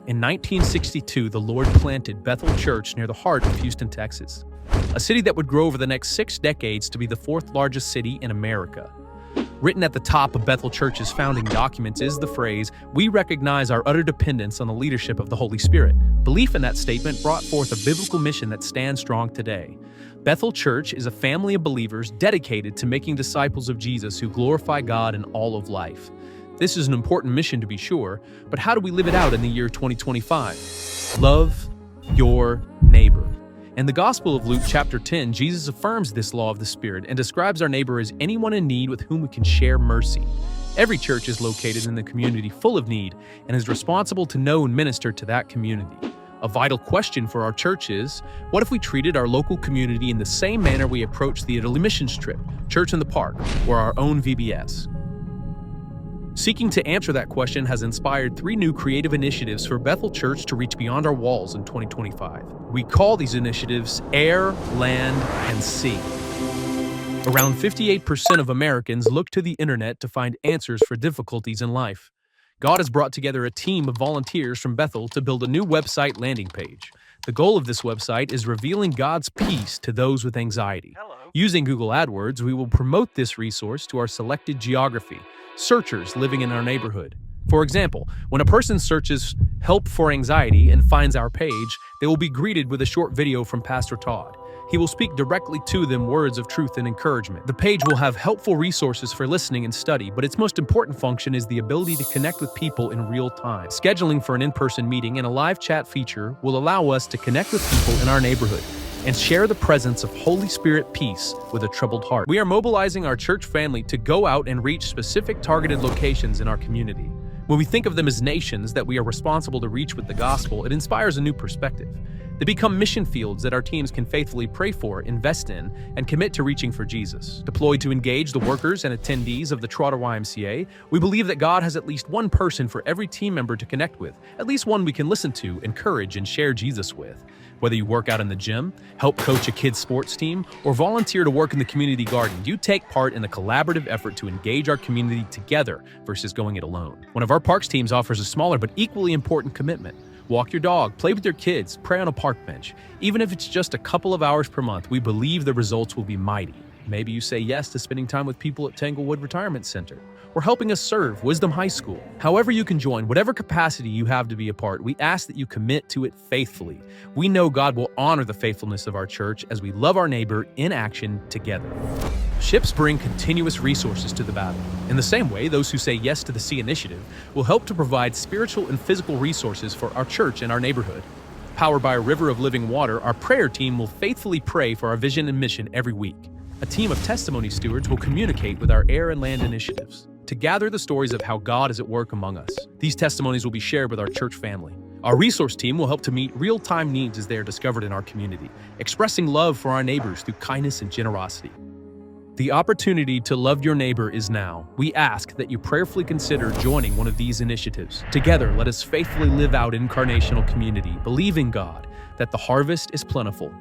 In 1962, the Lord planted Bethel Church near the heart of Houston, Texas, a city that would grow over the next 6 decades to be the 4th largest city in America. Written at the top of Bethel Church's founding documents is the phrase, "We recognize our utter dependence on the leadership of the Holy Spirit." Belief in that statement brought forth a biblical mission that stands strong today. Bethel Church is a family of believers dedicated to making disciples of Jesus who glorify God in all of life. This is an important mission to be sure, but how do we live it out in the year 2025? Love your neighbor. In the Gospel of Luke chapter 10, Jesus affirms this law of the Spirit and describes our neighbor as anyone in need with whom we can share mercy. Every church is located in the community full of need and is responsible to know and minister to that community. A vital question for our church is, what if we treated our local community in the same manner we approach the Italy missions trip, Church in the Park, or our own VBS? Seeking to answer that question has inspired 3 new creative initiatives for Bethel Church to reach beyond our walls in 2025. We call these initiatives Air, Land, and Sea. Around 58% of Americans look to the internet to find answers for difficulties in life. God has brought together a team of volunteers from Bethel to build a new website landing page. The goal of this website is revealing God's peace to those with anxiety. Using Google AdWords, we will promote this resource to our selected geography, searchers living in our neighborhood. For example, when a person searches "help for anxiety" and finds our page, they will be greeted with a short video from Pastor Todd. He will speak directly to them words of truth and encouragement. The page will have helpful resources for listening and study, but its most important function is the ability to connect with people in real time. Scheduling for an in-person meeting and a live chat feature will allow us to connect with people in our neighborhood and share the presence of Holy Spirit peace with a troubled heart. We are mobilizing our church family to go out and reach specific targeted locations in our community. When we think of them as nations that we are responsible to reach with the gospel, it inspires a new perspective. They become mission fields that our teams can faithfully pray for, invest in, and commit to reaching for Jesus. Deployed to engage the workers and attendees of the Trotter YMCA, we believe that God has at least one person for every team member to connect with, at least one we can listen to, encourage, and share Jesus with. Whether you work out in the gym, help coach a kid's sports team, or volunteer to work in the community garden, you take part in the collaborative effort to engage our community together versus going it alone. One of our parks teams offers a smaller but equally important commitment. Walk your dog, play with your kids, pray on a park bench. Even if it's just a couple of hours per month, we believe the results will be mighty. Maybe you say yes to spending time with people at Tanglewood Retirement Center or helping us serve Wisdom High School. However you can join, whatever capacity you have to be a part, we ask that you commit to it faithfully. We know God will honor the faithfulness of our church as we love our neighbor in action together. Ships bring continuous resources to the battle. In the same way, those who say yes to the Sea Initiative will help to provide spiritual and physical resources for our church and our neighborhood. Powered by a river of living water, our prayer team will faithfully pray for our vision and mission every week. A team of testimony stewards will communicate with our air and land initiatives to gather the stories of how God is at work among us. These testimonies will be shared with our church family. Our resource team will help to meet real-time needs as they are discovered in our community, expressing love for our neighbors through kindness and generosity. The opportunity to love your neighbor is now. We ask that you prayerfully consider joining one of these initiatives. Together, let us faithfully live out incarnational community, believing God that the harvest is plentiful